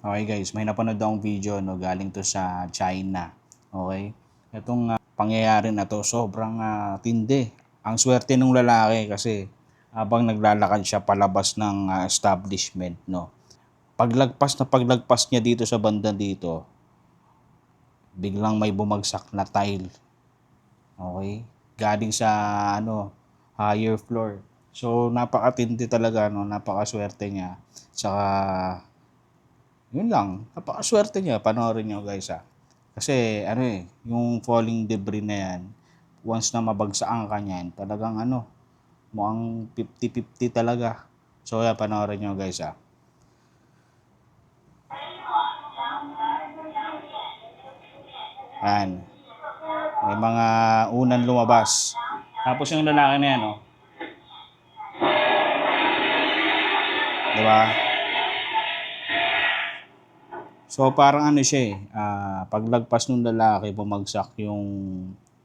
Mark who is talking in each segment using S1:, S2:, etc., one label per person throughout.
S1: Okay guys, may napanood akong video no, galing to sa China. Okay? Itong pangyayari na to sobrang tindi. Ang swerte ng lalaki kasi habang naglalakad siya palabas ng establishment no. Paglagpas niya dito sa banda dito, biglang may bumagsak na tile. Okay? Galing sa higher floor. So napakatindi talaga no, napakaswerte niya. Saka yun lang, napakaswerte niya, panoorin niyo guys Kasi yung falling debris na yan, once na mabagsakan ka niyan, talagang mukhang 50-50 talaga. So kaya panoorin niyo guys Yan, may mga unang lumabas. Tapos yung lalaki na yan, di ba? So parang siya paglagpas ng lalaki, bumagsak yung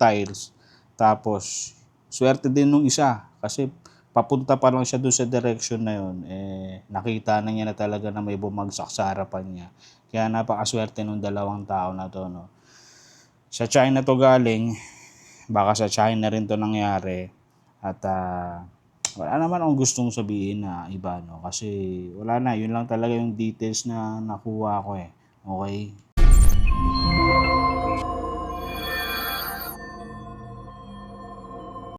S1: tiles. Tapos, swerte din nung isa kasi papunta pa lang siya doon sa direction na yun, nakita na niya na talaga na may bumagsak sa harapan niya. Kaya napakaswerte nung dalawang tao na to, no. Sa China to galing, baka sa China rin to nangyari. At wala naman akong gustong sabihin na iba, no? Kasi wala na, yun lang talaga yung details na nakuha ko Okay?